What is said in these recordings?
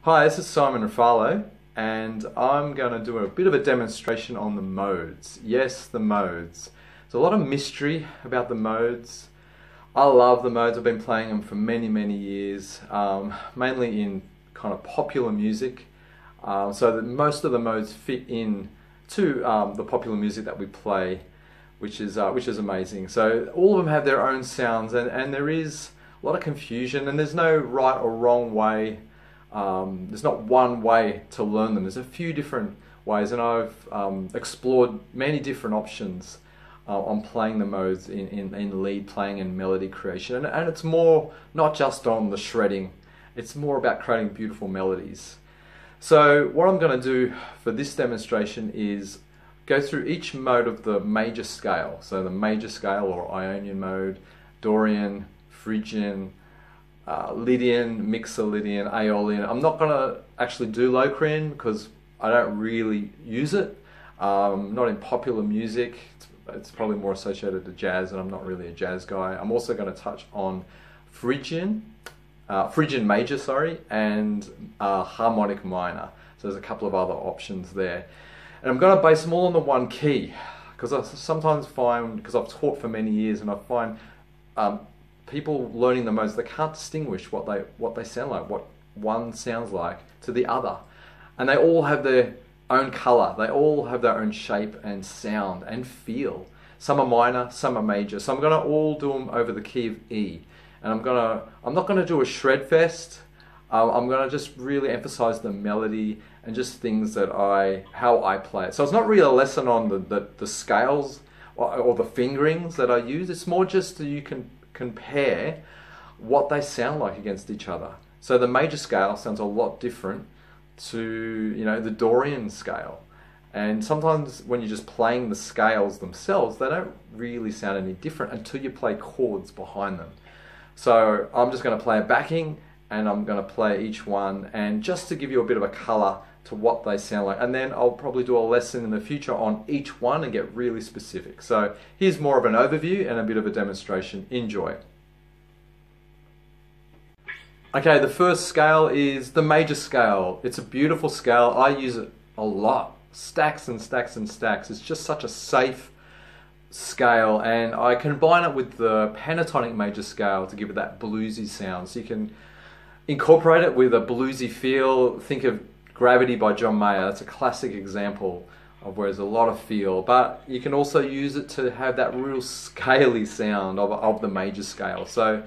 Hi, this is Simon Refalo, and I'm going to do a bit of a demonstration on the modes. Yes, the modes. There's a lot of mystery about the modes. I love the modes. I've been playing them for many years, mainly in kind of popular music, so that most of the modes fit in to the popular music that we play, which is amazing. So all of them have their own sounds, and there is a lot of confusion, and there's no right or wrong way. There's not one way to learn them. There's a few different ways, and I've explored many different options on playing the modes in lead playing and melody creation. And it's more not just on the shredding, it's more about creating beautiful melodies. So what I'm going to do for this demonstration is go through each mode of the major scale. So the major scale, or Ionian mode, Dorian, Phrygian, Lydian, Mixolydian, Aeolian. I'm not going to actually do Locrian because I don't really use it. Not in popular music. It's probably more associated to jazz, and I'm not really a jazz guy. I'm also going to touch on Phrygian major, sorry, and harmonic minor. So there's a couple of other options there. And I'm going to base them all on the one key, because I sometimes find, because I've taught for many years, and I find people learning the modes, they can't distinguish what they sound like, what one sounds like to the other. And they all have their own color, they all have their own shape and sound and feel. Some are minor, some are major. So I'm gonna all do them over the key of E. And I'm not gonna do a shred fest. I'm gonna just really emphasize the melody and just things that how I play it. So it's not really a lesson on the scales or the fingerings that I use. It's more just so you can compare what they sound like against each other. So the major scale sounds a lot different to, you know, the Dorian scale. And sometimes when you're just playing the scales themselves, they don't really sound any different until you play chords behind them. So I'm just going to play a backing, and I'm going to play each one, and just to give you a bit of a color to what they sound like. And then I'll probably do a lesson in the future on each one and get really specific. So here's more of an overview and a bit of a demonstration. Enjoy. Okay, the first scale is the major scale. It's a beautiful scale. I use it a lot. Stacks and stacks and stacks. It's just such a safe scale, and I combine it with the pentatonic major scale to give it that bluesy sound. So you can incorporate it with a bluesy feel. Think of Gravity by John Mayer. That's a classic example of where there's a lot of feel, but you can also use it to have that real scaly sound of the major scale. So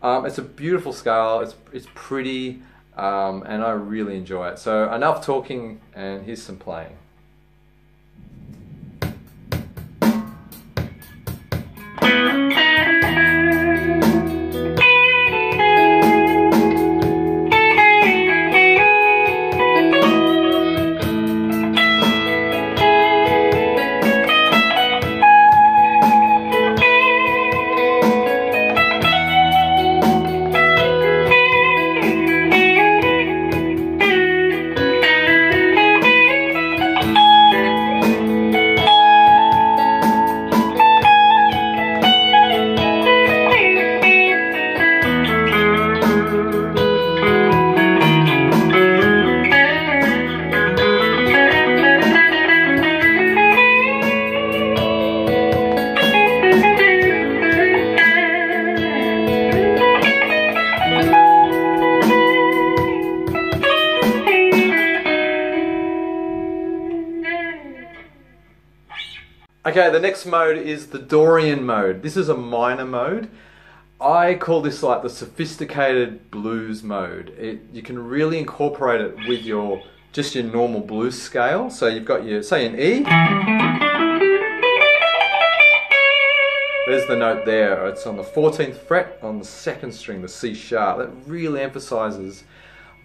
it's a beautiful scale, it's pretty, and I really enjoy it. So enough talking, and here's some playing. Okay, the next mode is the Dorian mode. This is a minor mode. I call this like the sophisticated blues mode. You can really incorporate it with just your normal blues scale. So you've got your, say, an E. There's the note there. It's on the 14th fret on the 2nd string, the C sharp. That really emphasizes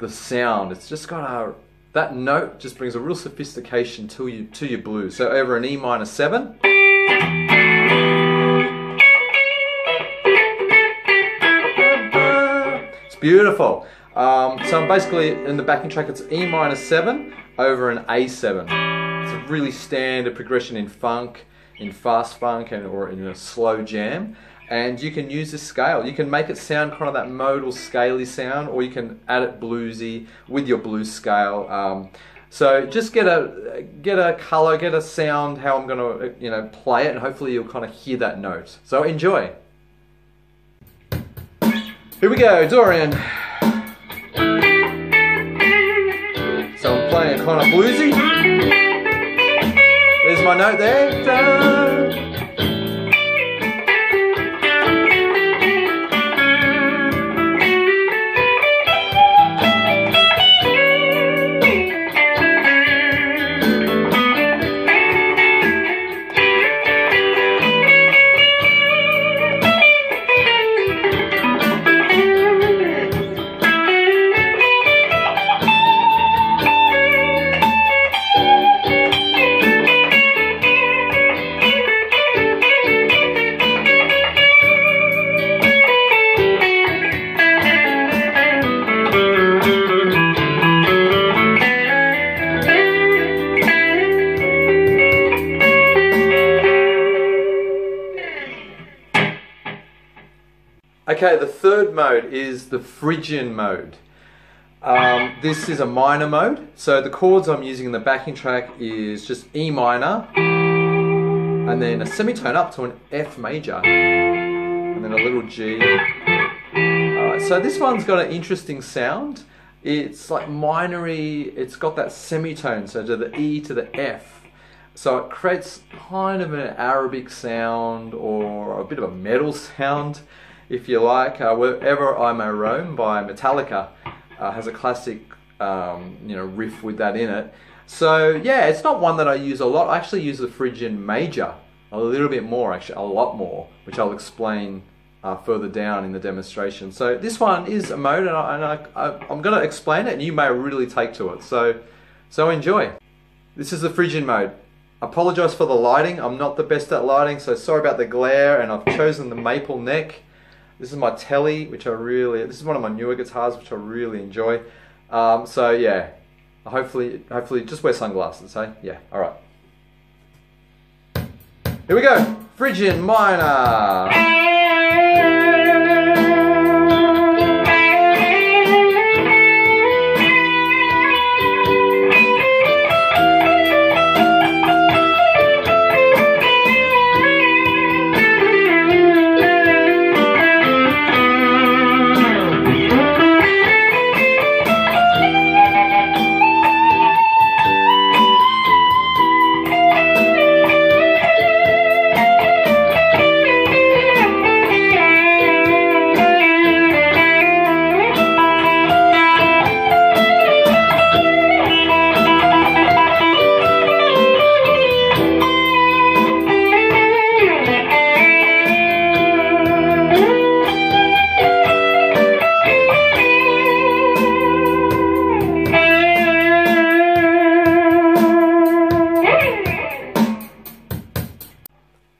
the sound. It's just got that note just brings a real sophistication to your blues. So over an E minor 7. It's beautiful. So I'm basically, in the backing track, it's E minor 7 over an A7. It's a really standard progression in funk, in fast funk, or in a slow jam. And you can use this scale. You can make it sound kind of that modal scaly sound, or you can add it bluesy with your blues scale. So just get a color, get a sound, how I'm going to play it, and hopefully you'll kind of hear that note. So enjoy. Here we go, Dorian. So I'm playing a kind of bluesy. There's my note there. Da. Okay, the third mode is the Phrygian mode. This is a minor mode, so the chords I'm using in the backing track is just E minor, and then a semitone up to an F major, and then a little G. Alright, so this one's got an interesting sound. It's like minor-y, it's got that semitone, so to the E to the F. So it creates kind of an Arabic sound, or a bit of a metal sound, if you like. Wherever I May Roam by Metallica has a classic riff with that in it. So yeah, it's not one that I use a lot. I actually use the Phrygian major a little bit more, actually a lot more, which I'll explain further down in the demonstration. So this one is a mode, and I'm going to explain it, and you may really take to it. So enjoy. This is the Phrygian mode. I apologise for the lighting. I'm not the best at lighting, so sorry about the glare, and I've chosen the maple neck. This is my Telly, this is one of my newer guitars, which I really enjoy. So yeah, hopefully just wear sunglasses, hey? Yeah, all right. Here we go, Phrygian minor.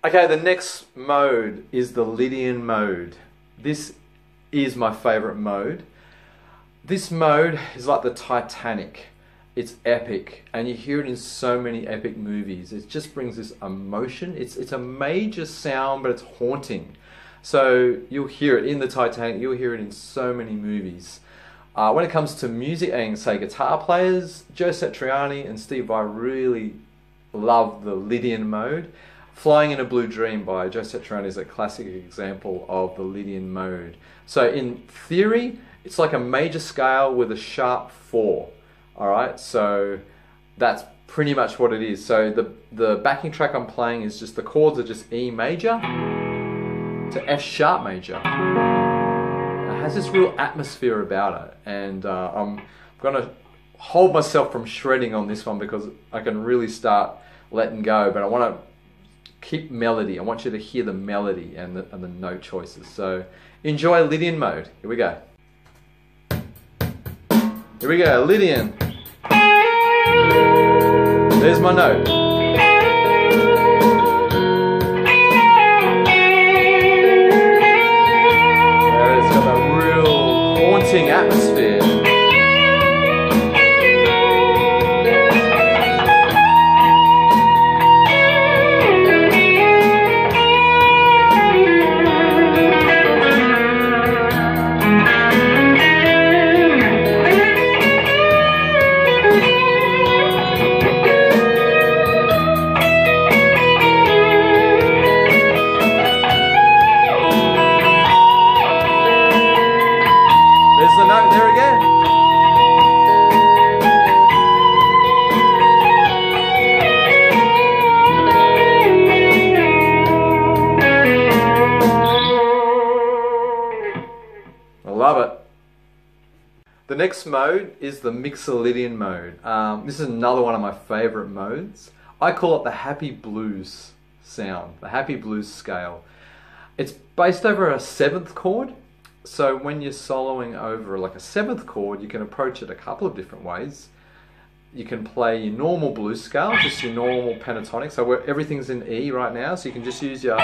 Okay, the next mode is the Lydian mode. This is my favorite mode. This mode is like the Titanic. It's epic, and you hear it in so many epic movies. It just brings this emotion. It's a major sound, but it's haunting. So you'll hear it in the Titanic, you'll hear it in so many movies. When it comes to music and say guitar players, Joe Satriani and Steve Vai really love the Lydian mode. Flying in a Blue Dream by Joe Satriani is a classic example of the Lydian mode. So in theory, it's like a major scale with a sharp 4. Alright, so that's pretty much what it is. So the backing track I'm playing is just, the chords are just E major to F sharp major. It has this real atmosphere about it, and I'm gonna hold myself from shredding on this one because I can really start letting go, but I want to keep melody. I want you to hear the melody and the note choices. So enjoy Lydian mode. Here we go. Here we go, Lydian. There's my note. There, it's got that real haunting atmosphere. there. Love it. The next mode is the Mixolydian mode. This is another one of my favorite modes. I call it the happy blues sound, the happy blues scale. It's based over a 7th chord. So when you're soloing over like a 7th chord, you can approach it a couple of different ways. You can play your normal blues scale, just your normal pentatonic. So where everything's in E right now, so you can just use your...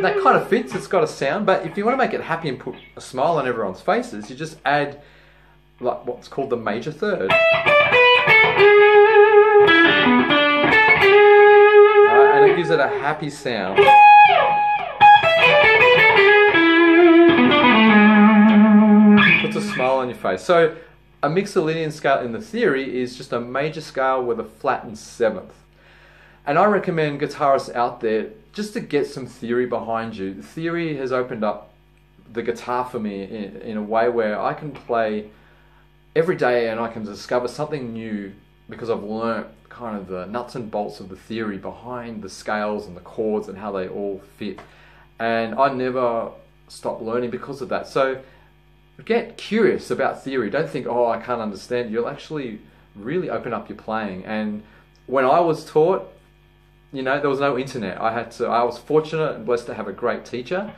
That kind of fits, it's got a sound, but if you want to make it happy and put a smile on everyone's faces, you just add like what's called the major third. And it gives it a happy sound. Puts a smile on your face. So a Mixolydian scale in the theory is just a major scale with a flattened 7th. And I recommend guitarists out there just to get some theory behind you. The theory has opened up the guitar for me in a way where I can play every day and I can discover something new because I've learnt kind of the nuts and bolts of the theory behind the scales and the chords and how they all fit. And I never stop learning because of that. So get curious about theory. Don't think, oh, I can't understand. You'll actually really open up your playing. And when I was taught, you know, there was no internet. I was fortunate and blessed to have a great teacher,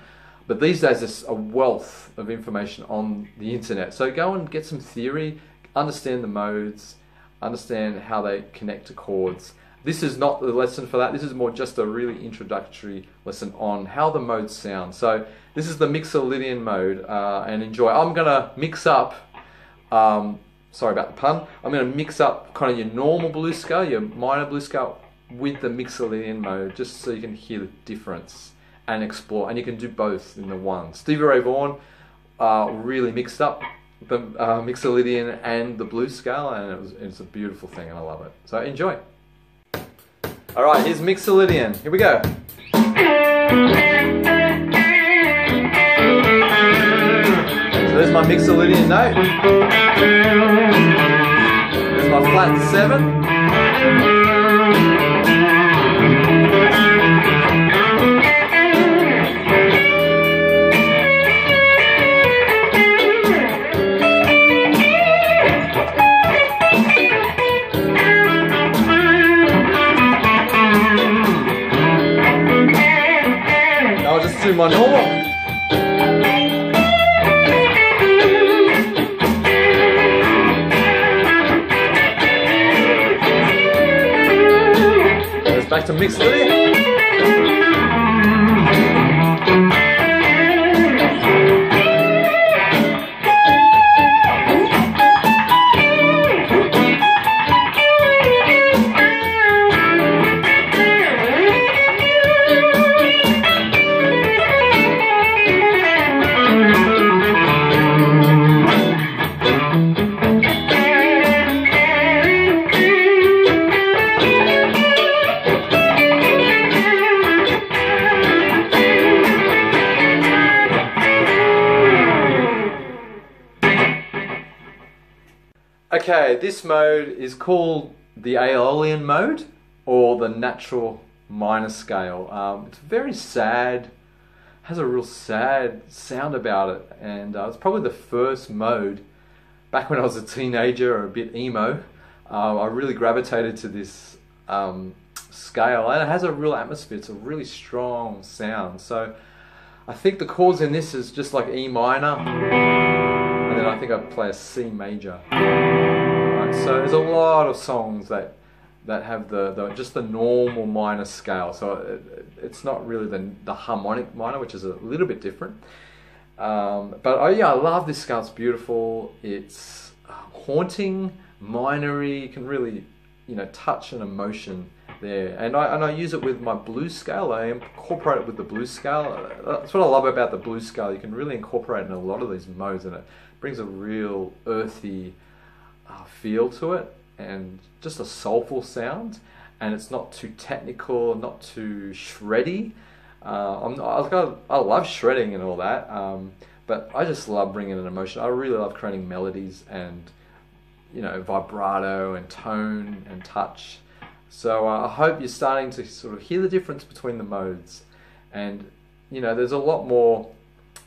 but these days there's a wealth of information on the internet. So go and get some theory, understand the modes, understand how they connect to chords. This is not the lesson for that. This is more just a really introductory lesson on how the modes sound. So this is the Mixolydian mode, and enjoy. I'm gonna mix up, sorry about the pun, I'm gonna mix up kind of your normal blues scale, your minor blues scale, with the Mixolydian mode, just so you can hear the difference and explore, and you can do both in the one. Stevie Ray Vaughan really mixed up the Mixolydian and the blues scale, and it's a beautiful thing, and I love it. So enjoy. All right, here's Mixolydian. Here we go. So there's my Mixolydian note. There's my flat 7. I'll just do my normal. Goes back to Mixolydian. Okay, this mode is called the Aeolian mode, or the natural minor scale. It's very sad, has a real sad sound about it, and it's probably the first mode, back when I was a teenager or a bit emo, I really gravitated to this scale, and it has a real atmosphere. It's a really strong sound. So I think the chords in this is just like E minor, and then I think I play a C major. Right, so there's a lot of songs that have just the normal minor scale. So it's not really the harmonic minor, which is a little bit different. But yeah, I love this scale. It's beautiful. It's haunting, minory. You can really, touch an emotion there. And I use it with my blues scale. I incorporate it with the blues scale. That's what I love about the blues scale. You can really incorporate it in a lot of these modes, and it brings a real earthy feel to it, and just a soulful sound. And it's not too technical, not too shreddy. I love shredding and all that, but I just love bringing an emotion. I really love creating melodies and, you know, vibrato and tone and touch. So I hope you're starting to sort of hear the difference between the modes. And, you know, there's a lot more,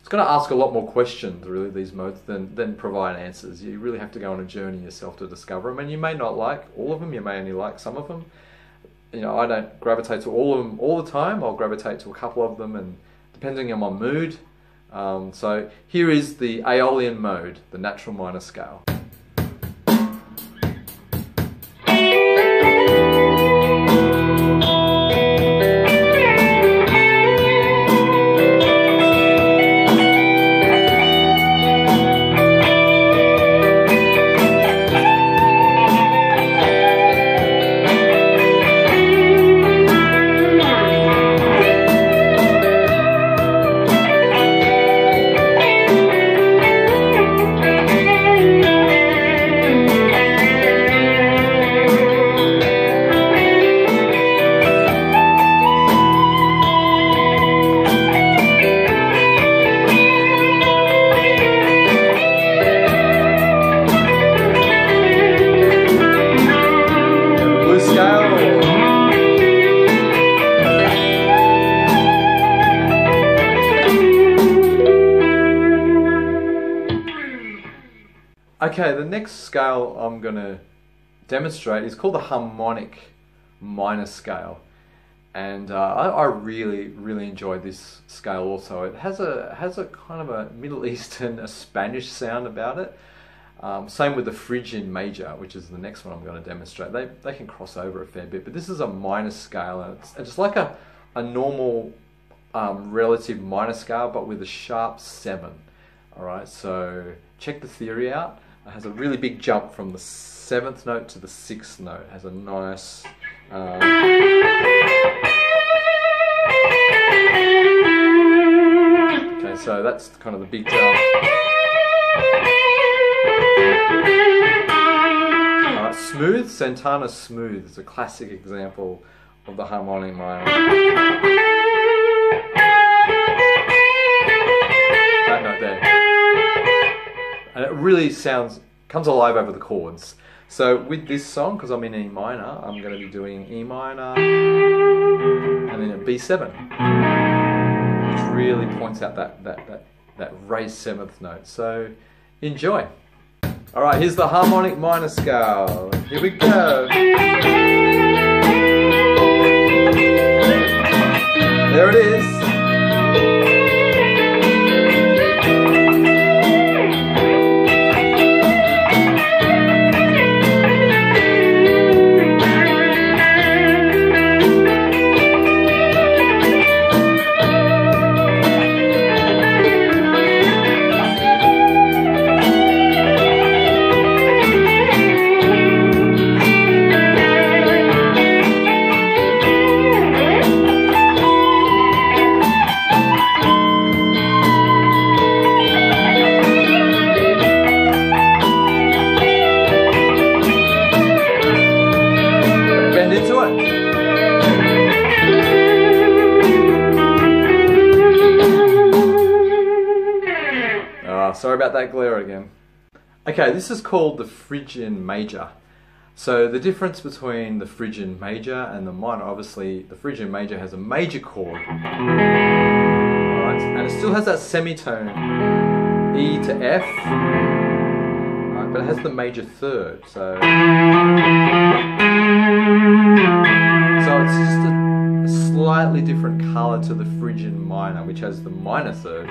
it's going to ask a lot more questions, really, these modes, than provide answers. You really have to go on a journey yourself to discover them. And you may not like all of them, you may only like some of them. You know, I don't gravitate to all of them all the time. I'll gravitate to a couple of them, and depending on my mood. So here is the Aeolian mode, the natural minor scale. Okay, the next scale I'm going to demonstrate is called the Harmonic minor scale, and I really enjoy this scale also. It has a kind of a Middle Eastern, a Spanish sound about it. Same with the Phrygian major, which is the next one I'm going to demonstrate. They can cross over a fair bit, but this is a minor scale, and it's like a normal relative minor scale, but with a sharp 7. All right, so check the theory out. It has a really big jump from the 7th note to the 6th note. It has a nice okay, so that's kind of the big jump. Alright, smooth, Santana smooth is a classic example of the harmonic minor. That note there. And it really comes alive over the chords. So with this song, because I'm in E minor, I'm going to be doing E minor and then a B7, which really points out that raised 7th note. So enjoy. All right, here's the harmonic minor scale. Here we go. There it is. Sorry about that glare again. Okay, this is called the Phrygian major. So the difference between the Phrygian major and the minor, obviously the Phrygian major has a major chord, alright, and it still has that semitone E to F, right, but it has the major third, so it's just a slightly different colour to the Phrygian minor, which has the minor third.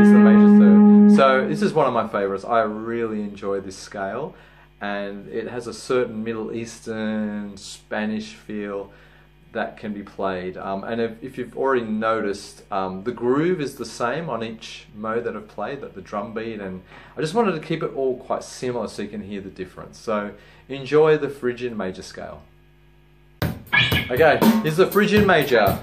It's the major third. So this is one of my favourites. I really enjoy this scale, and it has a certain Middle Eastern, Spanish feel that can be played. And if you've already noticed, the groove is the same on each mode that I've played, the drum beat, and I just wanted to keep it all quite similar so you can hear the difference. So enjoy the Phrygian major scale. Okay, here's the Phrygian major.